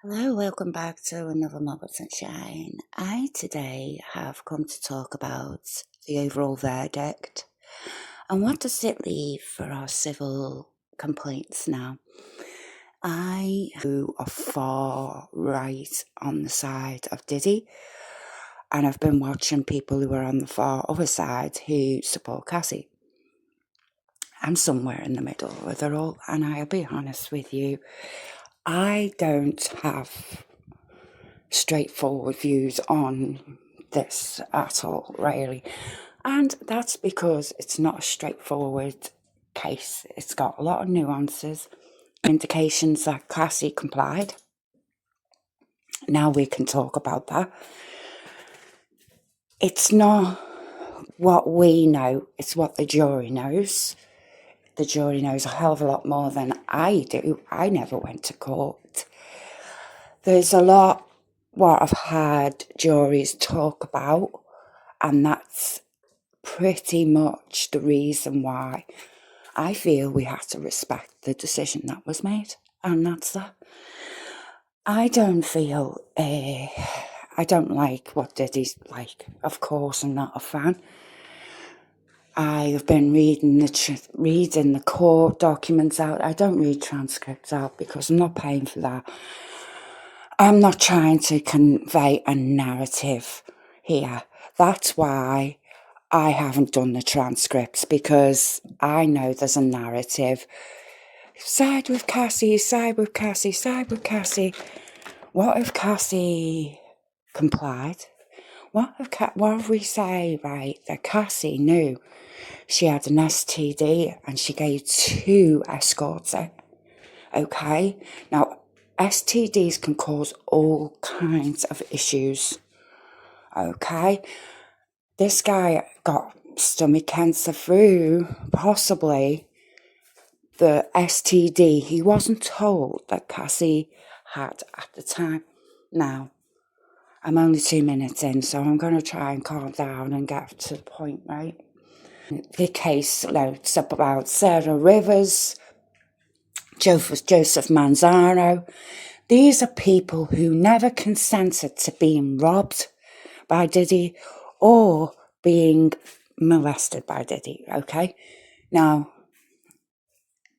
Hello, welcome back to another Morbid Sunshine. I today have come to talk about the overall verdict and what does it leave for our civil complaints now. I who are far right on the side of Diddy, and I've been watching people who are on the far other side who support Cassie. I'm somewhere in the middle with it all, and I'll be honest with you, I don't have straightforward views on this at all, really. And that's because it's not a straightforward case. It's got a lot of nuances, indications that Cassie complied. Now we can talk about that. It's not what we know, it's what the jury knows. The jury knows a hell of a lot more than I do. I never went to court. There's a lot what I've had juries talk about, and that's pretty much the reason why I feel we have to respect the decision that was made, and that's that. I don't feel, I don't like what Diddy's like. Of course, I'm not a fan. I've been reading the court documents out. I don't read transcripts out because I'm not paying for that. I'm not trying to convey a narrative here. That's why I haven't done the transcripts, because I know there's a narrative. Side with Cassie, side with Cassie, side with Cassie. What if Cassie complied? What if we say, right, that Cassie knew she had an STD and she gave 2 escorts it? Okay? Now, STDs can cause all kinds of issues. Okay? This guy got stomach cancer through possibly the STD he wasn't told that Cassie had at the time. Now, I'm only 2 minutes in, so I'm going to try and calm down and get to the point, right? The case notes up about Sarah Rivers, Joseph Manzano. These are people who never consented to being robbed by Diddy or being molested by Diddy, okay? Now,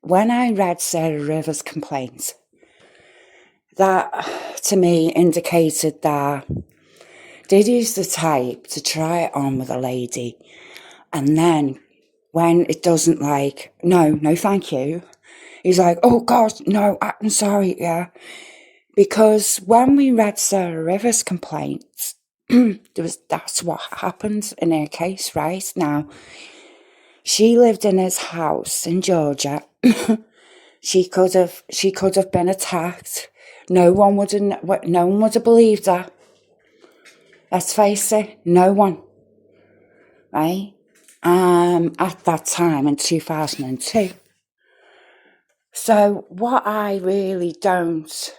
when I read Sarah Rivers' complaint, that to me indicated that Diddy's the type to try it on with a lady, and then when it doesn't, like, no, thank you, he's like, oh God, no, I'm sorry, yeah. Because when we read Sarah Rivers' complaints, that's what happened in her case, right? Now, she lived in his house in Georgia. She could have been attacked. No one would have believed her. Let's face it, no one. Right? At that time in 2002. So what I really don't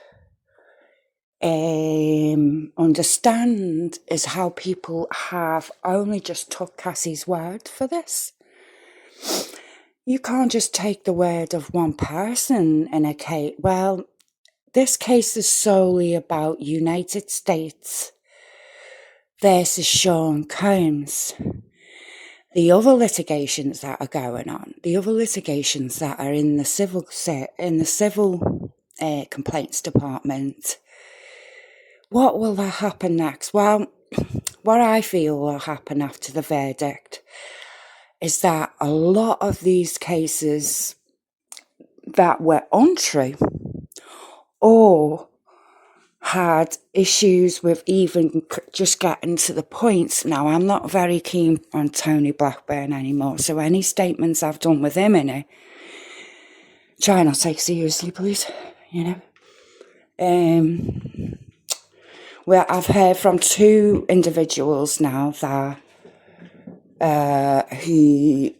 understand is how people have only just took Cassie's word for this. You can't just take the word of one person in a case. Well, this case is solely about United States versus Sean Combs. The other litigations that are going on, the other litigations that are in the civil complaints department, what will that happen next? Well, what I feel will happen after the verdict is that a lot of these cases that were untrue or had issues with even just getting to the point. Now, I'm not very keen on Tony Blackburn anymore, so any statements I've done with him in it, try not to take seriously, please, Well, I've heard from 2 individuals now that who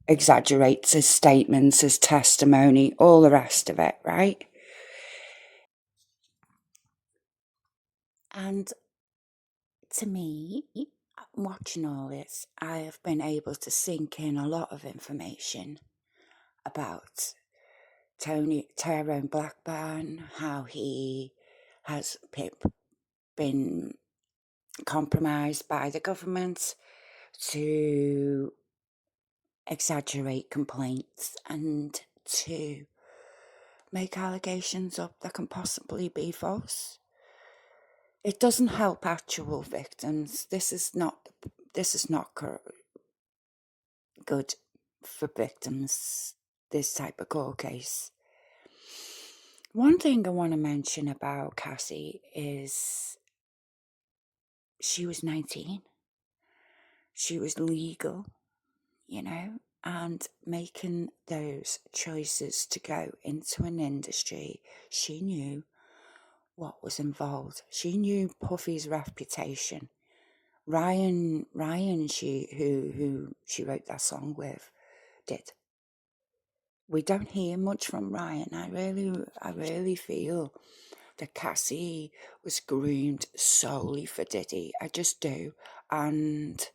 exaggerates his statements, his testimony, all the rest of it, right? And to me, watching all this, I have been able to sink in a lot of information about Tyrone Blackburn, how he has been compromised by the government to exaggerate complaints and to make allegations up that can possibly be false. It doesn't help actual victims. This is not good for victims, this type of court case. One thing I want to mention about Cassie is she was 19. She was legal, and making those choices to go into an industry, she knew what was involved. She knew Puffy's reputation. Ryan, who she wrote that song with, did. We don't hear much from Ryan. I really feel that Cassie was groomed solely for Diddy. I just do. And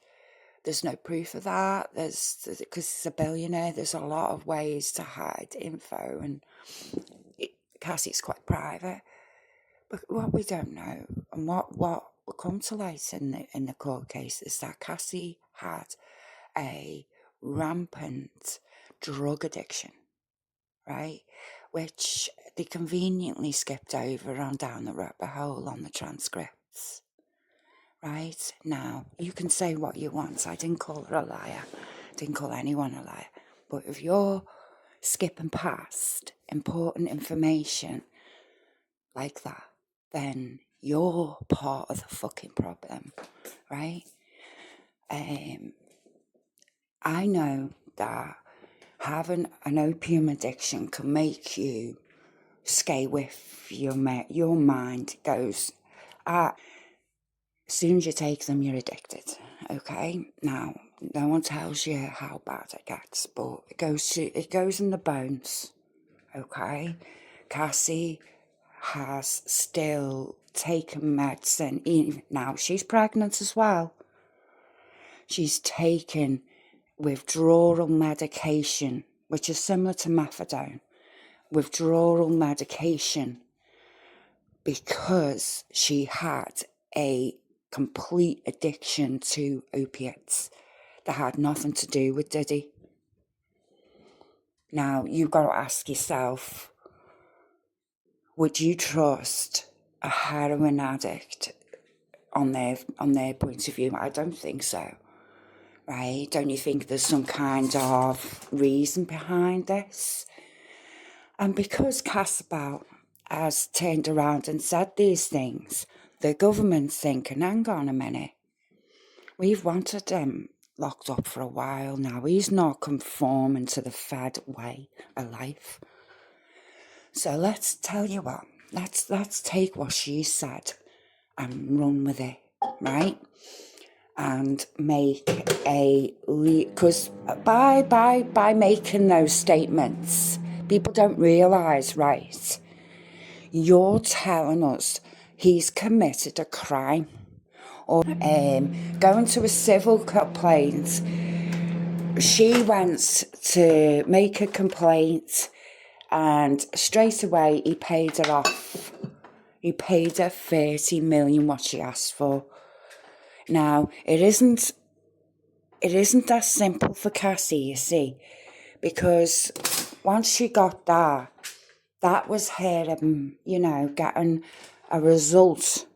there's no proof of that. Because he's a billionaire, there's a lot of ways to hide info, and Cassie's quite private. But what we don't know, and what will come to light in the court case, is that Cassie had a rampant drug addiction, right? Which they conveniently skipped over on down the rabbit hole on the transcripts. Right? Now, you can say what you want. I didn't call her a liar. I didn't call anyone a liar. But if you're skipping past important information like that, then you're part of the fucking problem, right? I know that having an opium addiction can make you skay with your mind goes, as soon as you take them, you're addicted, okay? Now, no one tells you how bad it gets, but it goes in the bones, okay? Cassie has still taken medicine. Now, she's pregnant as well. She's taken withdrawal medication, which is similar to methadone. Withdrawal medication because she had a complete addiction to opiates that had nothing to do with Diddy. Now, you've got to ask yourself, would you trust a heroin addict on their point of view? I don't think so, right? Don't you think there's some kind of reason behind this? And because Casper has turned around and said these things, the government's thinking, hang on a minute, we've wanted him locked up for a while now. He's not conforming to the Fed way of life. So let's tell you what, let's take what she said and run with it, right? And make because by making those statements, people don't realise, right? You're telling us he's committed a crime or going to a civil complaint. She went to make a complaint and straight away he paid her off. He paid her 30 million, what she asked for. Now, it isn't that simple for Cassie, you see, because once she got that was her, getting a result.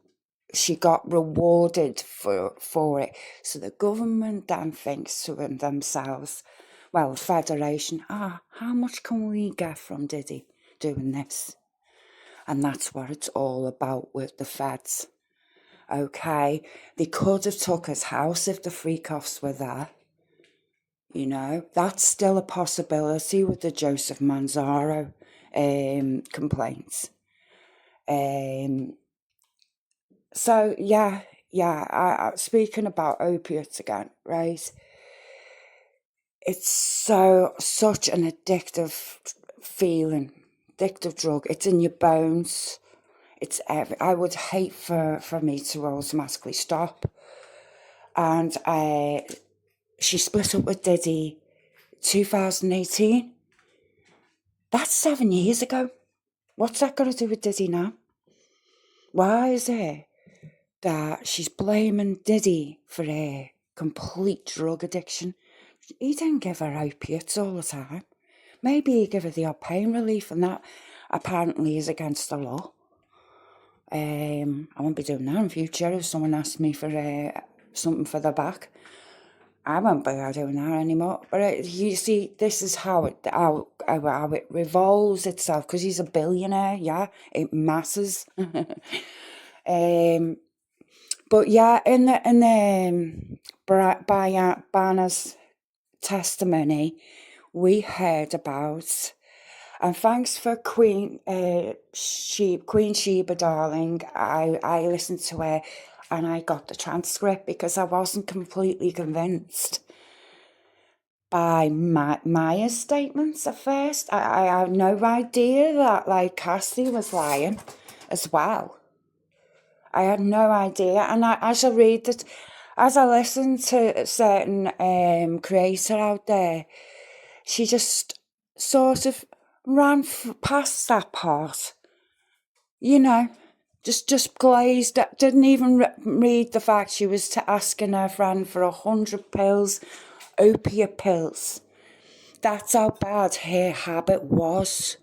She got rewarded for it. So the government then thinks to themselves, well, Federation, how much can we get from Diddy doing this? And that's what it's all about with the feds. Okay, they could have took his house if the freak-offs were there. That's still a possibility with the Joseph Manzaro complaints. So I speaking about opiates again, right? It's such an addictive feeling, addictive drug. It's in your bones. I would hate for me to automatically stop. And she split up with Diddy 2018. That's 7 years ago. What's that got to do with Diddy now? Why is it that she's blaming Diddy for her complete drug addiction? He didn't give her opiates all the time. Maybe he gave her the odd pain relief, and that apparently is against the law. I won't be doing that in future if someone asks me for something for the back. I won't be doing that anymore. But you see, this is how it revolves itself, because he's a billionaire, yeah? It masses. But yeah, in the Banner's testimony, we heard about, and thanks for Queen Sheba, darling. I listened to her and I got the transcript because I wasn't completely convinced by Maya's statements at first. I had no idea that, like, Cassie was lying as well. I had no idea. And as I read it, as I listened to a certain creator out there, she just sort of ran past that part, you know, just glazed, didn't even read the fact she was asking her friend for 100 pills, opiate pills. That's how bad her habit was,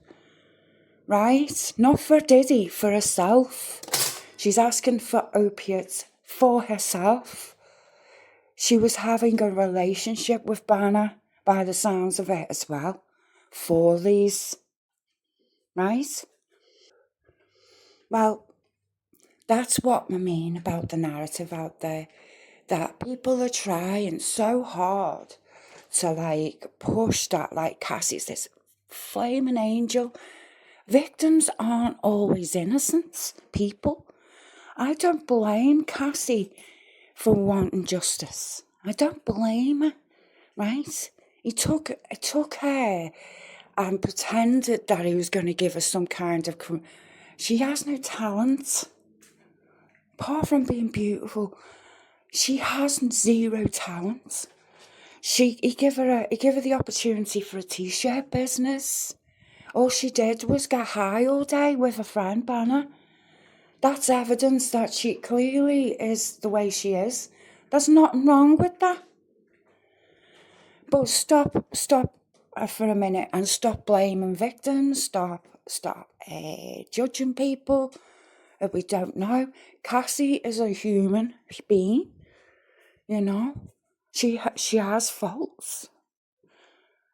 right? Not for Diddy, for herself. She's asking for opiates for herself. She was having a relationship with Banner, by the sounds of it as well, for these, right? Well, that's what I mean about the narrative out there, that people are trying so hard to, like, push that, like, Cassie's this flaming angel. Victims aren't always innocent people. I don't blame Cassie for wanting justice. I don't blame her, right? He took her and pretended that he was going to give her some kind of... She has no talent. Apart from being beautiful, she has zero talent. He gave her the opportunity for a t-shirt business. All she did was get high all day with a friend, Banner. That's evidence that she clearly is the way she is. There's nothing wrong with that. But stop for a minute and stop blaming victims. Stop judging people that we don't know. Cassie is a human being, you know. She has faults.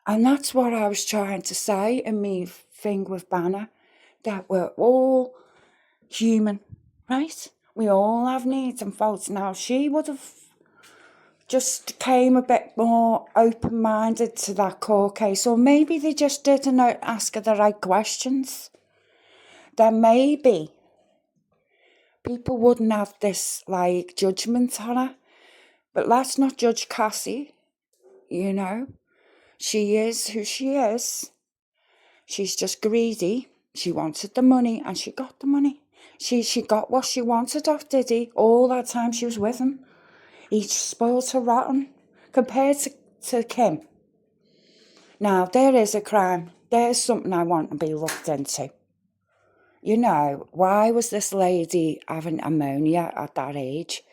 And that's what I was trying to say in me thing with Banner, that we're all human, right? We all have needs and faults. Now, she would have just came a bit more open-minded to that court case, or maybe they just didn't ask her the right questions. Then maybe people wouldn't have this, like, judgment on her. But let's not judge Cassie, you know. She is who she is. She's just greedy. She wanted the money, and she got the money. She got what she wanted off Diddy all that time she was with him. He spoiled her rotten compared to Kim. Now, there is a crime. There's something I want to be looked into. You know, why was this lady having ammonia at that age?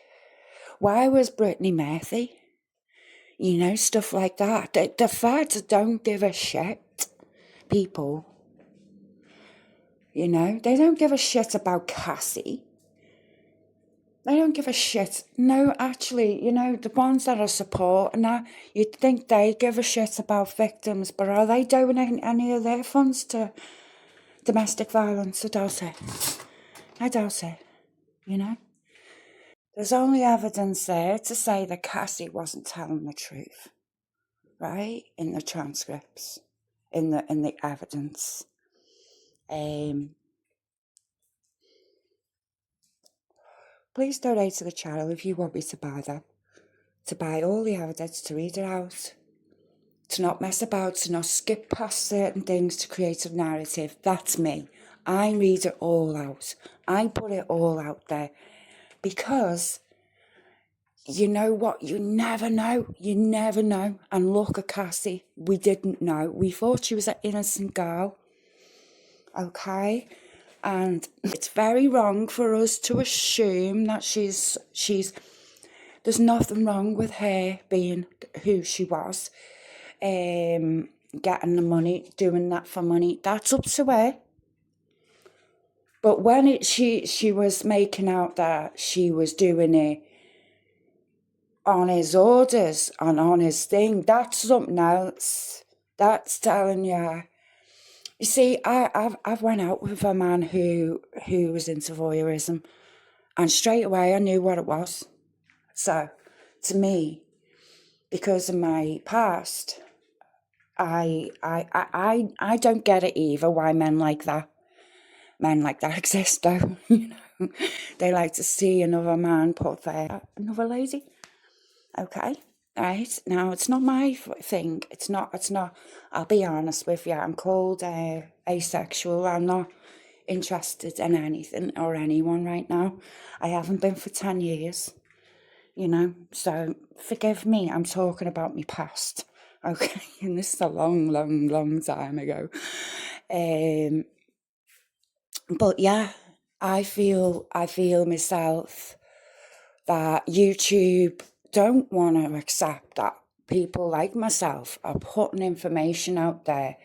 Why was Brittany Murphy? You know, stuff like that. The feds don't give a shit, people. You know, they don't give a shit about Cassie. They don't give a shit. No, actually, you know, the ones that are supporting her, you'd think they give a shit about victims, but are they doing any of their funds to domestic violence? I doubt it. I doubt it, you know. There's only evidence there to say that Cassie wasn't telling the truth, right? In the transcripts, in the evidence. Please donate to the channel if you want me to buy that. To buy all the evidence, to read it out, to not mess about, to not skip past certain things to create a narrative. That's me. I read it all out. I put it all out there. Because, you know what? You never know. You never know. And look at Cassie. We didn't know. We thought she was an innocent girl. Okay? And it's very wrong for us to assume that there's nothing wrong with her being who she was, getting the money, doing that for money. That's up to her. But when she was making out that she was doing it on his orders and on his thing, that's something else. That's telling you. You see, I've went out with a man who was into voyeurism, and straight away I knew what it was. So, to me, because of my past, I don't get it either why men like that exist, though. They like to see another man put there, another lady. Okay, right, now it's not my thing. It's not. I'll be honest with you. I'm called asexual. I'm not interested in anything or anyone right now. I haven't been for 10 years. So forgive me, I'm talking about my past, okay, and this is a long time ago, but yeah, I feel myself that YouTube don't want to accept that people like myself are putting information out there,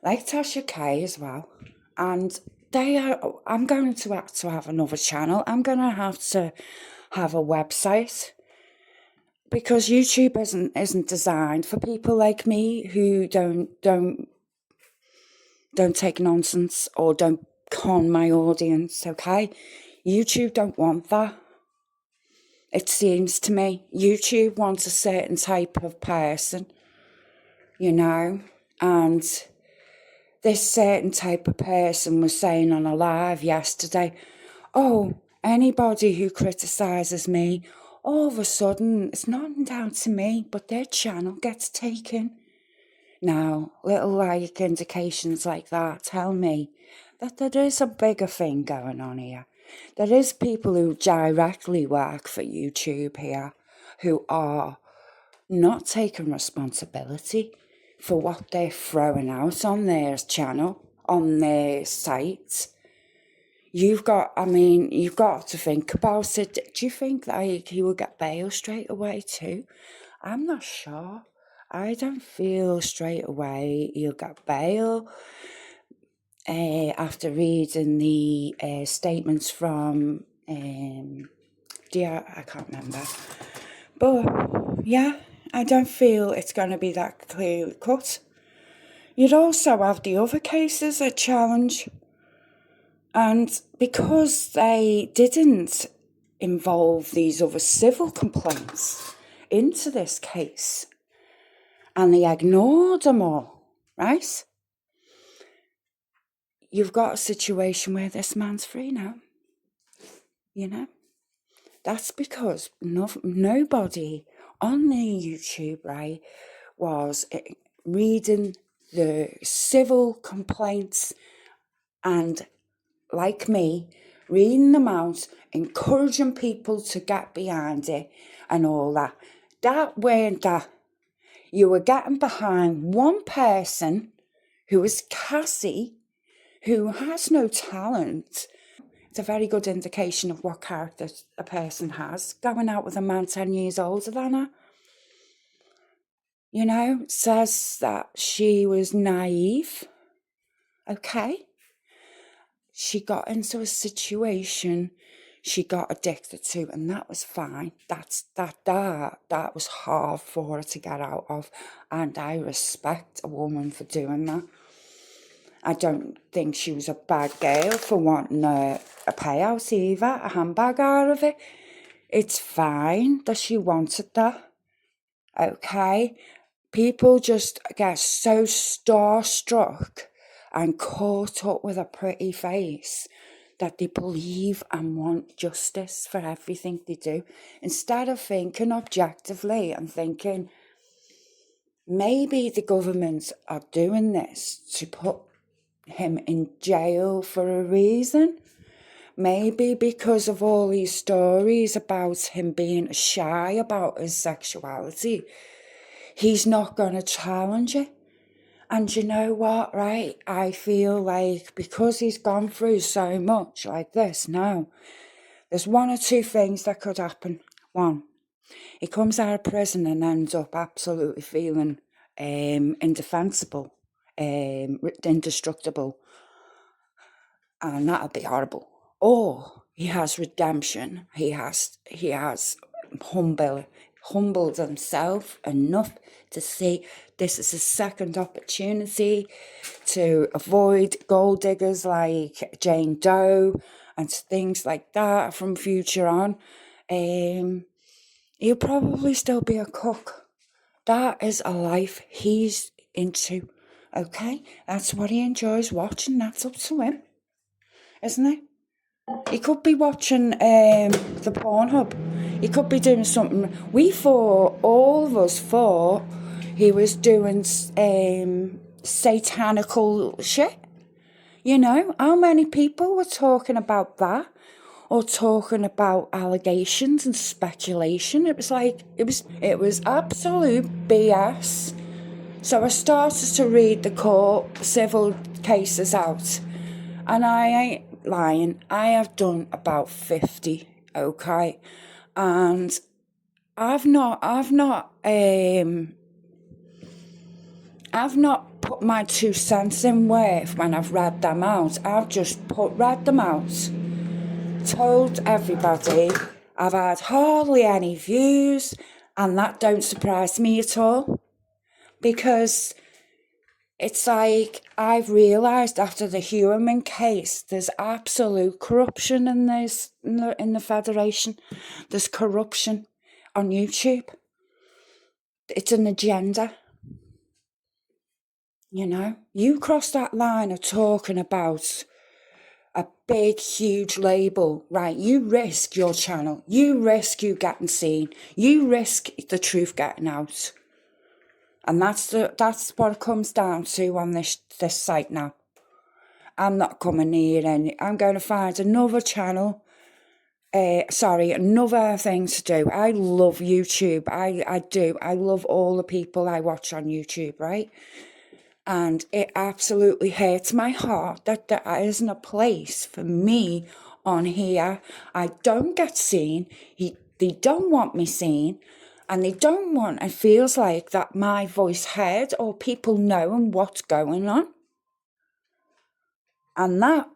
like Tasha K as well, and I'm going to have to have another channel. I'm going to have a website, because YouTube isn't designed for people like me who don't take nonsense or don't con my audience, okay? YouTube don't want that. It seems to me YouTube wants a certain type of person, and this certain type of person was saying on a live yesterday, oh, anybody who criticises me, all of a sudden, it's not down to me, but their channel gets taken. Now, little indications like that tell me that there is a bigger thing going on here. There is people who directly work for YouTube here who are not taking responsibility for what they're throwing out on their channel, on their site. You've got to think about it. Do you think that he will get bail straight away too? I'm not sure. I don't feel straight away he'll get bail. After reading the statements from, I can't remember. But yeah, I don't feel it's going to be that clear cut. You'd also have the other cases at challenge. And because they didn't involve these other civil complaints into this case, and they ignored them all, right? You've got a situation where this man's free now, That's because nobody on the YouTube, right, was reading the civil complaints and, like me, reading them out, encouraging people to get behind it and all that. That weren't that. You were getting behind one person who is Cassie, who has no talent. It's a very good indication of what character a person has, going out with a man 10 years older than her. Says that she was naive. Okay. She got into a situation she got addicted to, and that was fine. That was hard for her to get out of, and I respect a woman for doing that. I don't think she was a bad girl for wanting a payout either, a handbag out of it. It's fine that she wanted that, okay? People just get so starstruck and caught up with a pretty face that they believe and want justice for everything they do, instead of thinking objectively and thinking, maybe the government are doing this to put him in jail for a reason. Maybe because of all these stories about him being shy about his sexuality, he's not going to challenge it. And you know what, right? I feel like because he's gone through so much like this now, there's one or two things that could happen. One, he comes out of prison and ends up absolutely feeling indefensible, indestructible, and that'll be horrible. Or he has redemption. He has humbled himself enough to see this is a second opportunity to avoid gold diggers like Jane Doe and things like that from future on. He'll probably still be a cook. That is a life he's into, okay? That's what he enjoys watching. That's up to him, isn't it? He could be watching the Pornhub. He could be doing something. All of us thought he was doing satanical shit. You know, how many people were talking about that? Or talking about allegations and speculation. It was absolute BS. So I started to read the court civil cases out, and I ain't lying. I have done about 50, okay, and I've not put my 2 cents in worth when I've read them out. I've just read them out. Told everybody I've had hardly any views, and that don't surprise me at all, because it's like I've realised after the Human case there's absolute corruption in the Federation. There's corruption on YouTube. It's an agenda. You know, you cross that line of talking about a big, huge label, right? You risk your channel. You risk you getting seen. You risk the truth getting out. And that's what it comes down to on this site now. I'm not coming near any. I'm going to find another channel. Another thing to do. I love YouTube. I do. I love all the people I watch on YouTube, right? And it absolutely hurts my heart that there isn't a place for me on here. I don't get seen. They don't want me seen. And they don't want, it feels like that my voice heard or people knowing what's going on. And that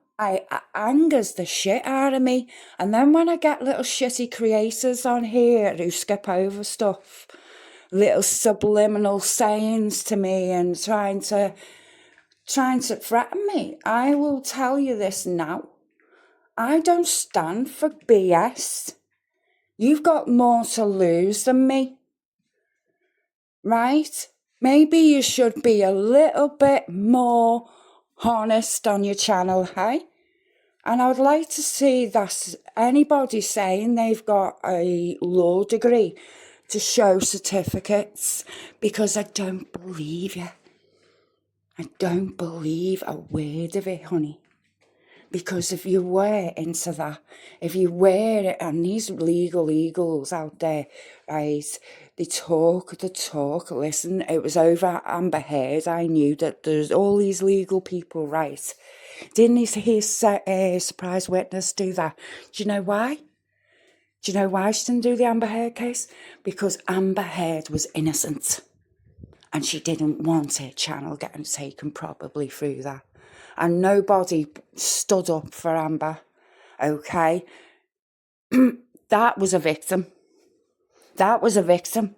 angers the shit out of me. And then when I get little shitty creators on here who skip over stuff, little subliminal sayings to me and trying to threaten me, I will tell you this now. I don't stand for BS. You've got more to lose than me, right? Maybe you should be a little bit more honest on your channel, hey? And I would like to see that anybody saying they've got a law degree to show certificates, because I don't believe you. I don't believe a word of it, honey. Because if you were into that, if you were, and these legal eagles out there, right, they talk the talk. Listen, it was over Amber Heard. I knew that there's all these legal people, right? Didn't he surprise witness do that? Do you know why? Do you know why she didn't do the Amber Heard case? Because Amber Heard was innocent. And she didn't want her channel getting taken probably through that. And nobody stood up for Amber, okay? That was a victim. That was a victim.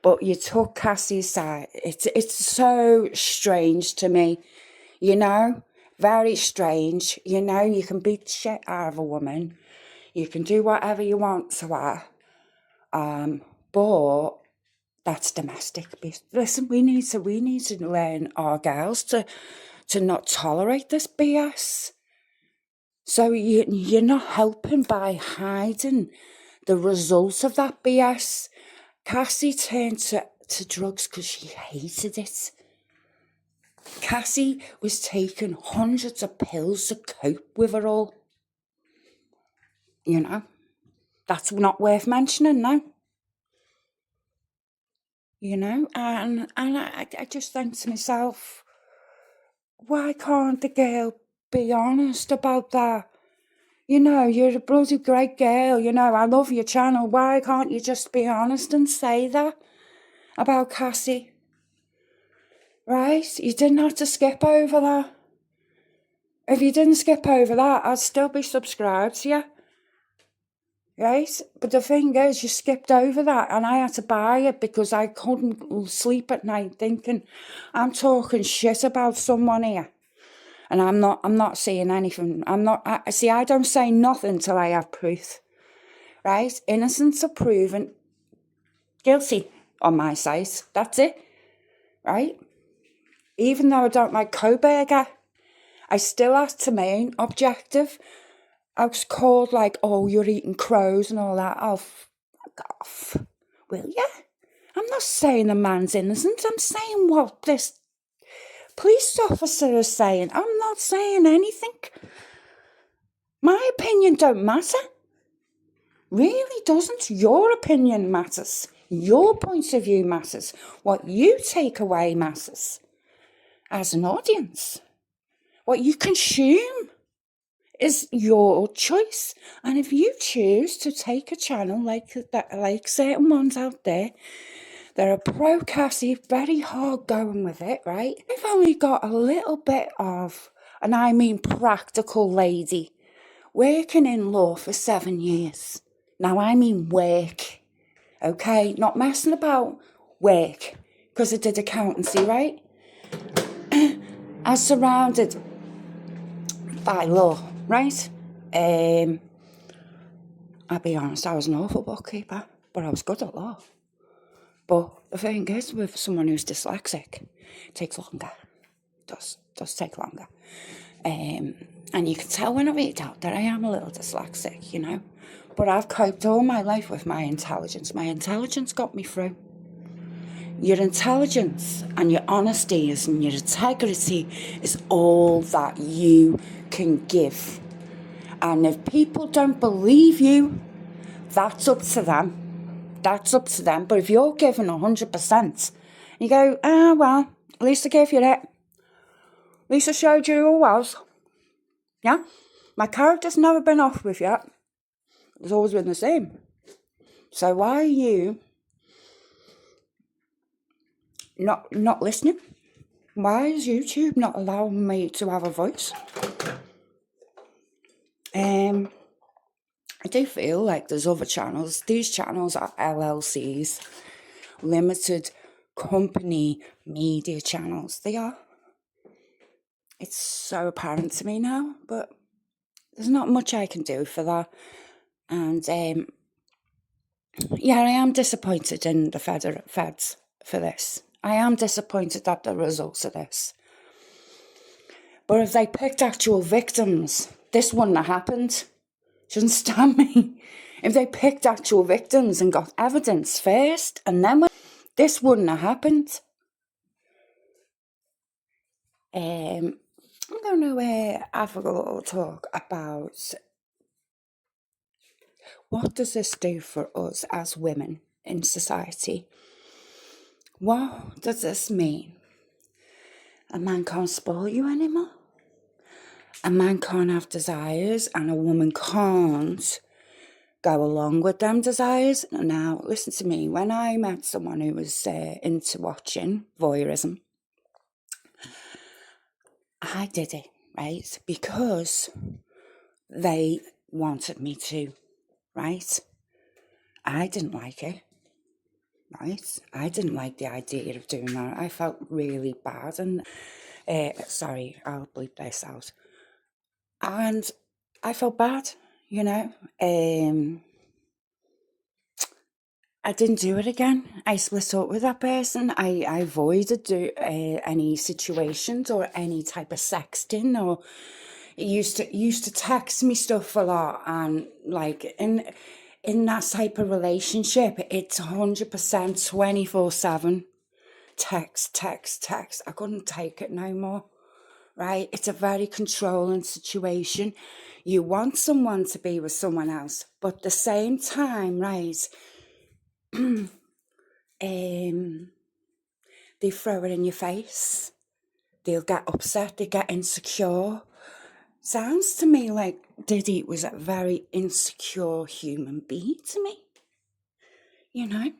But you took Cassie's side. It's so strange to me, you know? Very strange. You know, you can beat the shit out of a woman. You can do whatever you want to her. But that's domestic abuse. Listen, we need to learn our girls to not tolerate this BS. So you're not helping by hiding the results of that BS. Cassie turned to drugs because she hated it. Cassie was taking hundreds of pills to cope with it all. You know, that's not worth mentioning now. you know, and I just think to myself, why can't the girl be honest about that? You know, you're a bloody great girl, you know, I love your channel. Why can't you just be honest and say that about Cassie? Right? You didn't have to skip over that. If you didn't skip over that, I'd still be subscribed to you. Right? But the thing is, you skipped over that, and I had to buy it because I couldn't sleep at night thinking, I'm talking shit about someone here. And I'm not saying anything. I don't say nothing till I have proof. Right? Innocents are proven guilty on my side. That's it. Right? Even though I don't like Coburger, I still have to remain objective. I was called like, oh, you're eating crows and all that. Oh, fuck off. Will ya? I'm not saying the man's innocent. I'm saying what this police officer is saying. I'm not saying anything. My opinion don't matter. Really doesn't. Your opinion matters. Your point of view matters. What you take away matters. As an audience. What you consume is your choice. And if you choose to take a channel like that, like certain ones out there, they're a pro Cassie, very hard going with it, right? I've only got a little bit of, and I mean practical lady, working in law for 7 years. Now I mean work, okay? Not messing about, work, because I did accountancy, right? I was surrounded by law, right? I'll be honest, I was an awful bookkeeper, but I was good at law. But the thing is, with someone who's dyslexic, it takes longer. It does take longer. And you can tell when I read out that I am a little dyslexic, you know. But I've coped all my life with my intelligence. My intelligence got me through. Your intelligence and your honesty and your integrity is all that you can give. And if people don't believe you, that's up to them. That's up to them. But if you're giving 100%, you go, well, at least I gave you that. At least I showed you who I was. Yeah? My character's never been off with yet. It's always been the same. So why are you not listening? Why is YouTube not allowing me to have a voice? I do feel like there's other channels. These channels are LLCs, limited company media channels. They are. It's so apparent to me now, but there's not much I can do for that. And yeah, I am disappointed in the feds for this. I am disappointed at the results of this. But if they picked actual victims, this wouldn't have happened. Do you understand me? If they picked actual victims and got evidence first, and then this wouldn't have happened. I'm going to have a little talk about what does this do for us as women in society. What does this mean? A man can't spoil you anymore. A man can't have desires, and a woman can't go along with them desires. Now, listen to me. When I met someone who was into watching voyeurism, I did it, right? Because they wanted me to, right? I didn't like it, right? I didn't like the idea of doing that. I felt really bad. And, sorry, I'll bleep this out. And I felt bad, you know. I didn't do it again. I split up with that person. I avoided any situations or any type of sexting, or used to text me stuff a lot. And like in that type of relationship, it's 100% 24/7 text. I couldn't take it no more. Right? It's a very controlling situation. You want someone to be with someone else, but at the same time, right, They throw it in your face. They'll get upset, they get insecure. Sounds to me like Diddy was a very insecure human being to me. You know?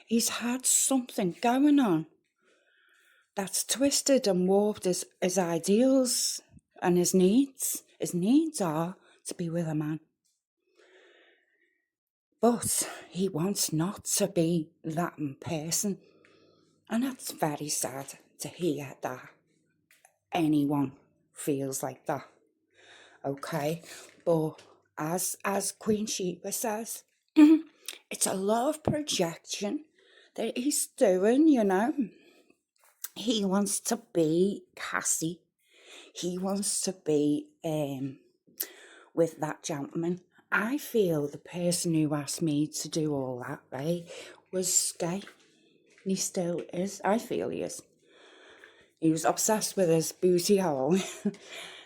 He's had something going on that's twisted and warped his ideals and his needs. His needs are to be with a man. But he wants not to be that person. And that's very sad to hear that anyone feels like that. Okay? But as Queen Sheba says, it's a lot of projection that he's doing, you know. He wants to be Cassie. He wants to be with that gentleman. I feel the person who asked me to do all that, right, was gay. He still is. I feel he is. He was obsessed with his booty hole.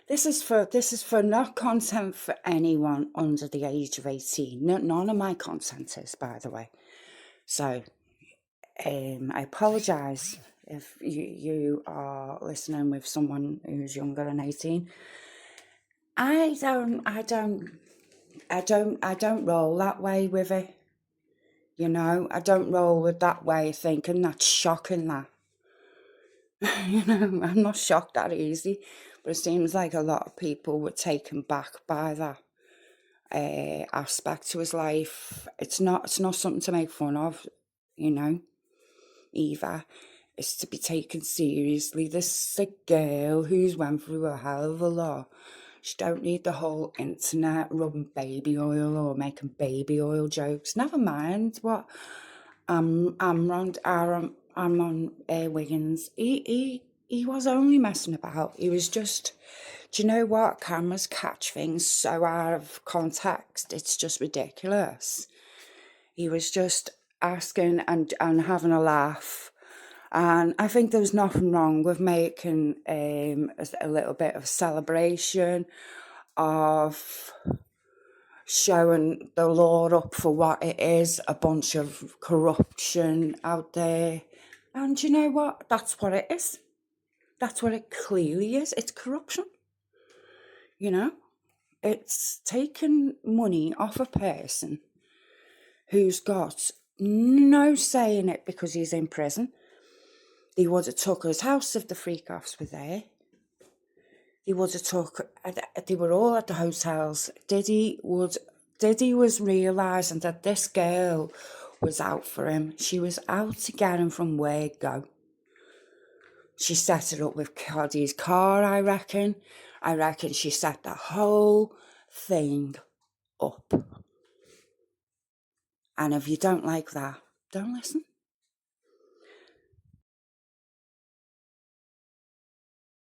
This is for not content for anyone under the age of 18. None of my content is, by the way. So, I apologise if you are listening with someone who's younger than 18. I don't roll that way with it. You know, I don't roll with that way of thinking. That's shocking, that. You know, I'm not shocked that easy, but it seems like a lot of people were taken back by that aspect to his life. It's not something to make fun of, you know, either. It's to be taken seriously. This is a girl who's went through a hell of a lot. She don't need the whole internet rubbing baby oil or making baby oil jokes. Never mind what Amron Wiggins. He was only messing about. He was just, do you know what? Cameras catch things so out of context. It's just ridiculous. He was just asking and having a laugh. And I think there's nothing wrong with making a little bit of a celebration of showing the Lord up for what it is, a bunch of corruption out there. And you know what? That's what it is. That's what it clearly is. It's corruption. You know? It's taking money off a person who's got no say in it because he's in prison. They would have took his house if the freak-offs were there. They would have took, they were all at the hotels. Diddy was realising that this girl was out for him. She was out to get him from word go. She set it up with Coddy's car, I reckon. I reckon she set the whole thing up. And if you don't like that, don't listen.